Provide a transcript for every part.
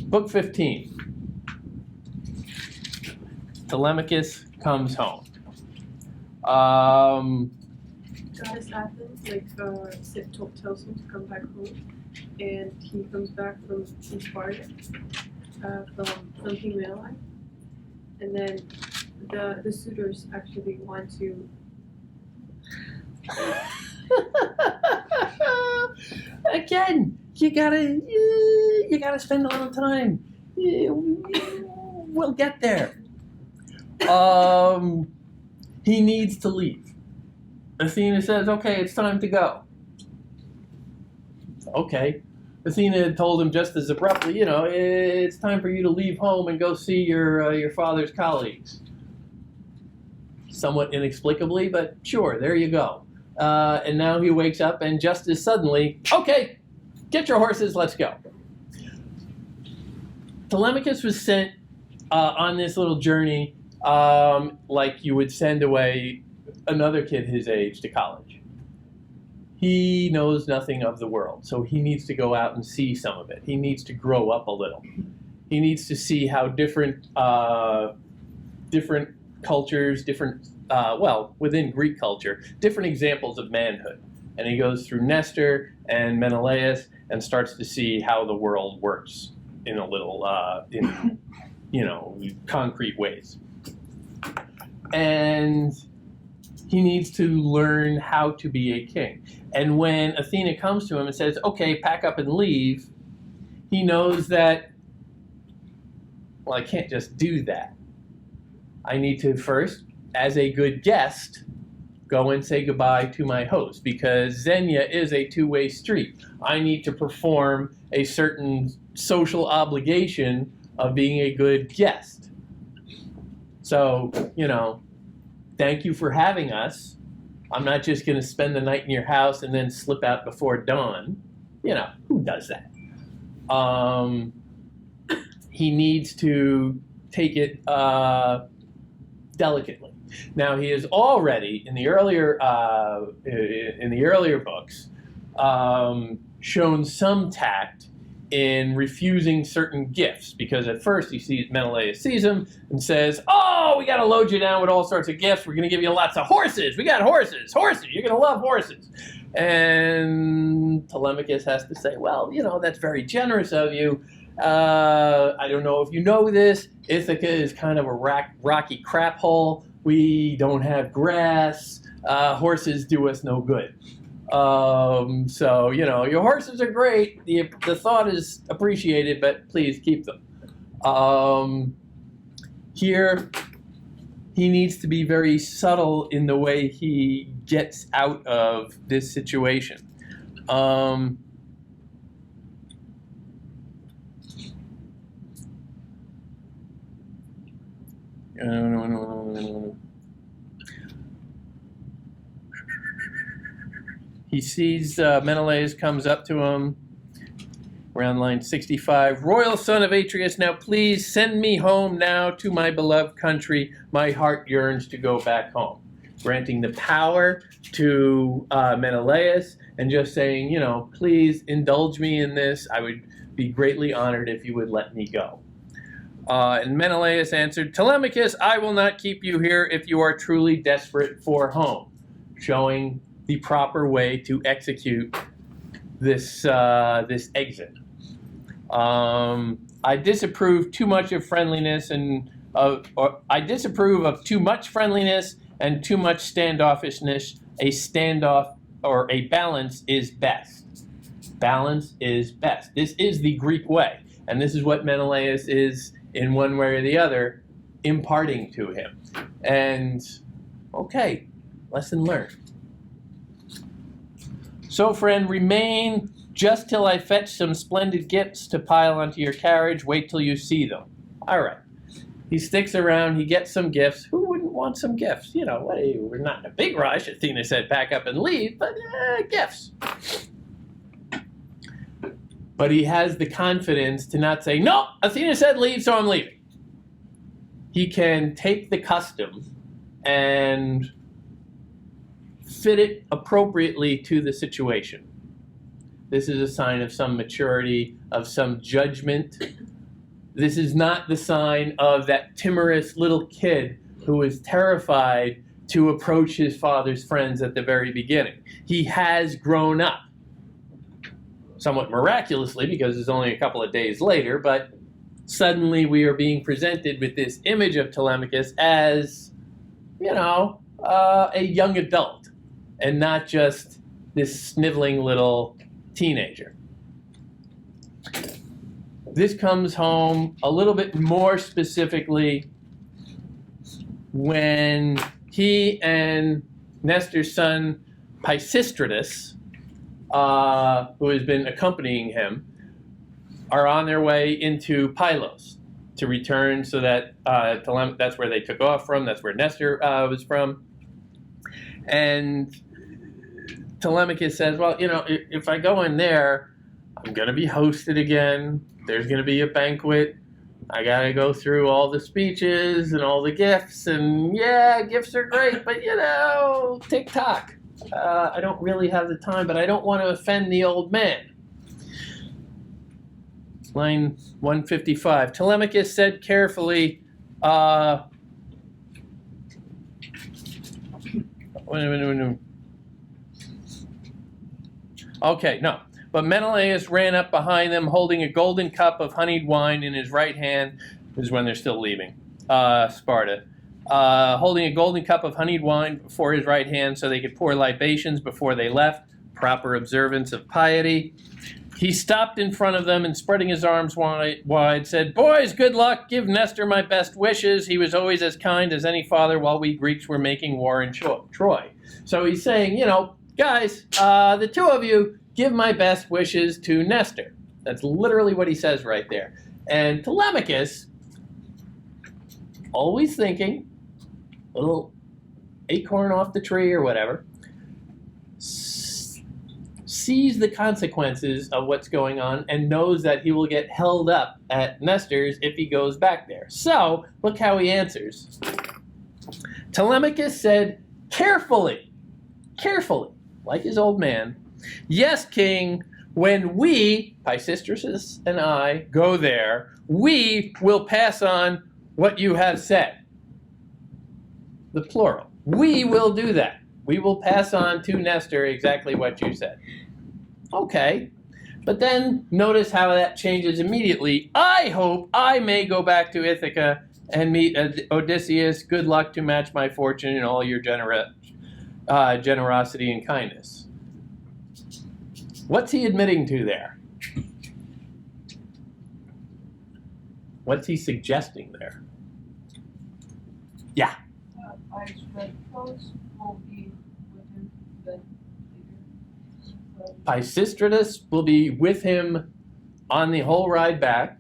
Book 15. Telemachus comes home. Goddess Athens, tells him to come back home, and he comes back from Sparta, from King Menelai, and then the suitors actually want to. Again, you gotta spend a little time. We'll get there. He needs to leave. Athena says, okay, it's time to go. Okay. Athena had told him just as abruptly, it's time for you to leave home and go see your father's colleagues. Somewhat inexplicably, but sure, there you go. And now he wakes up and just as suddenly, okay, get your horses, let's go. Telemachus was sent on this little journey like you would send away another kid his age to college. He knows nothing of the world, so he needs to go out and see some of it. He needs to grow up a little. He needs to see how different cultures, within Greek culture, different examples of manhood. And he goes through Nestor and Menelaus and starts to see how the world works in a little, concrete ways. And he needs to learn how to be a king. And when Athena comes to him and says, okay, pack up and leave, he knows that, well, I can't just do that. I need to first, as a good guest, go and say goodbye to my host, because Xenia is a two-way street. I need to perform a certain social obligation of being a good guest. So, thank you for having us. I'm not just going to spend the night in your house and then slip out before dawn. Who does that? He needs to take it delicately. Now, he is already in the earlier books shown some tact in refusing certain gifts, because at first Menelaus sees him and says, oh, we got to load you down with all sorts of gifts. We're going to give you lots of horses. We got horses. You're going to love horses. And Telemachus has to say, well, that's very generous of you. I don't know if you know this. Ithaka is kind of a rocky crap hole. We don't have grass. Horses do us no good. So, your horses are great. The thought is appreciated, but please keep them. Here, he needs to be very subtle in the way he gets out of this situation. He sees Menelaus comes up to him around line 65. Royal son of Atreus, now please send me home now to my beloved country. My heart yearns to go back home. Granting the power to Menelaus and just saying, please indulge me in this. I would be greatly honored if you would let me go. And Menelaus answered, Telemachus, I will not keep you here if you are truly desperate for home, showing the proper way to execute this exit. I disapprove too much of friendliness I disapprove of too much friendliness and too much standoffishness. A standoff or a balance is best. Balance is best. This is the Greek way, and this is what Menelaus is, in one way or the other, imparting to him. And okay, lesson learned. So, friend, remain just till I fetch some splendid gifts to pile onto your carriage. Wait till you see them. All right. He sticks around. He gets some gifts. Who wouldn't want some gifts? We're not in a big rush. Athena said pack up and leave, but gifts. But he has the confidence to not say, no, Athena said leave, so I'm leaving. He can take the custom and fit it appropriately to the situation. This is a sign of some maturity, of some judgment, This is not the sign of that timorous little kid who is terrified to approach his father's friends at the very beginning. He has grown up, somewhat miraculously because it's only a couple of days later, but suddenly we are being presented with this image of Telemachus as, a young adult and not just this sniveling little teenager. This comes home a little bit more specifically when he and Nestor's son Pisistratus, who has been accompanying him, are on their way into Pylos to return so that that's where they took off from, that's where Nestor was from. And Telemachus says, well, if I go in there, I'm going to be hosted again. There's going to be a banquet. I got to go through all the speeches and all the gifts. And yeah, gifts are great, but tick-tock. I don't really have the time, but I don't want to offend the old man. Line 155. Telemachus said carefully, But Menelaus ran up behind them, holding a golden cup of honeyed wine in his right hand. This is when they're still leaving Sparta. Holding a golden cup of honeyed wine before his right hand so they could pour libations before they left. Proper observance of piety. He stopped in front of them and, spreading his arms wide, said, "Boys, good luck. Give Nestor my best wishes. He was always as kind as any father while we Greeks were making war in Troy." So he's saying, guys, the two of you, give my best wishes to Nestor. That's literally what he says right there. And Telemachus, always thinking, a little acorn off the tree or whatever, sees the consequences of what's going on and knows that he will get held up at Nestor's if he goes back there. So, look how he answers. Telemachus said, carefully, like his old man, "Yes, King, when we, Pisistratus and I, go there, we will pass on what you have said." The plural. We will do that. We will pass on to Nestor exactly what you said. Okay. But then notice how that changes immediately. "I hope I may go back to Ithaca and meet Odysseus. Good luck to match my fortune in all your generosity and kindness." What's he admitting to there? What's he suggesting there? Yeah. Pisistratus will be with him on the whole ride back.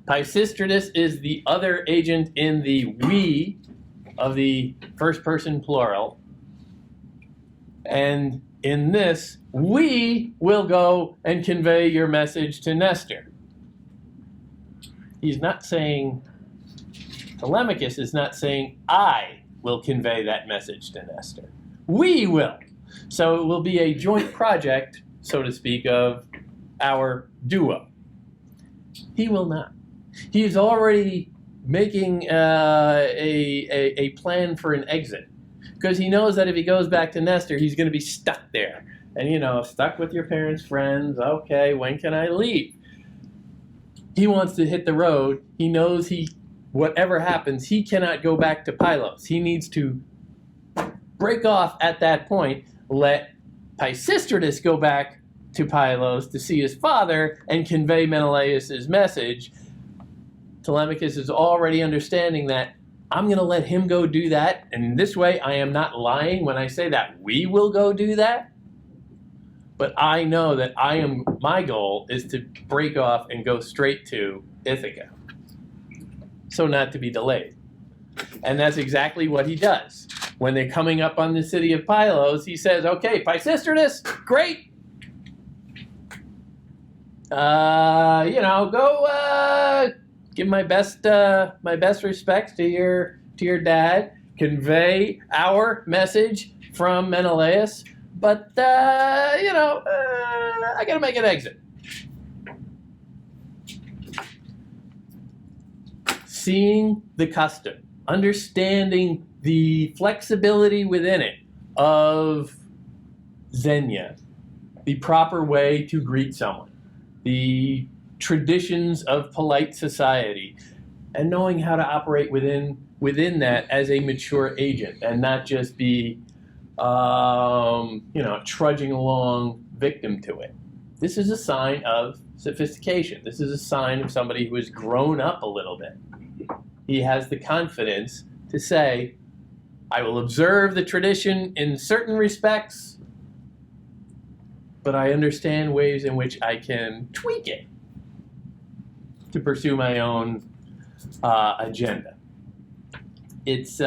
Pisistratus is the other agent in the we of the first person plural. And in this, we will go and convey your message to Nestor. He's not saying, Telemachus is not saying, I will convey that message to Nestor. We will. So it will be a joint project, so to speak, of our duo. He will not. He is already making a plan for an exit, because he knows that if he goes back to Nestor, he's going to be stuck there. And, stuck with your parents' friends. Okay, when can I leave? He wants to hit the road. He knows whatever happens, he cannot go back to Pylos. He needs to break off at that point, let Pisistratus go back to Pylos to see his father and convey Menelaus' message. Telemachus is already understanding that I'm going to let him go do that, and this way I am not lying when I say that we will go do that. But I know that my goal is to break off and go straight to Ithaca, so not to be delayed. And that's exactly what he does. When they're coming up on the city of Pylos, he says, "Okay, Pisistratus, great. Go give my best respects to your dad. Convey our message from Menelaus. But I gotta make an exit." seeing the custom, understanding the flexibility within it of Xenia, the proper way to greet someone, the traditions of polite society, and knowing how to operate within that as a mature agent and not just be, trudging along victim to it. This is a sign of sophistication. This is a sign of somebody who has grown up a little bit. He has the confidence to say, I will observe the tradition in certain respects, but I understand ways in which I can tweak it to pursue my own agenda. It's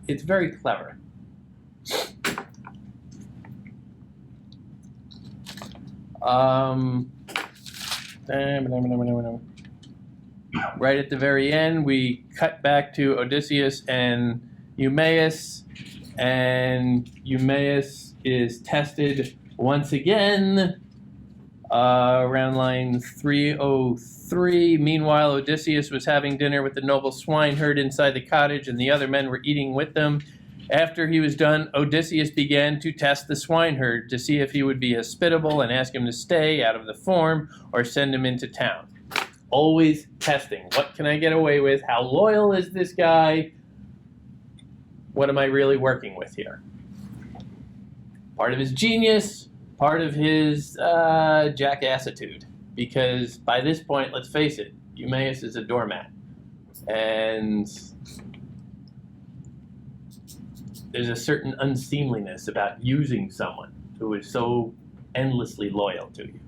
it's very clever. Right at the very end, we cut back to Odysseus and Eumaeus, and Eumaeus is tested once again around line 303. Meanwhile, Odysseus was having dinner with the noble swineherd inside the cottage, and the other men were eating with them. After he was done, Odysseus began to test the swineherd to see if he would be hospitable and ask him to stay out of the form or send him into town. Always testing. What can I get away with? How loyal is this guy? What am I really working with here? Part of his genius, part of his jackassitude. Because by this point, let's face it, Eumaeus is a doormat. And there's a certain unseemliness about using someone who is so endlessly loyal to you.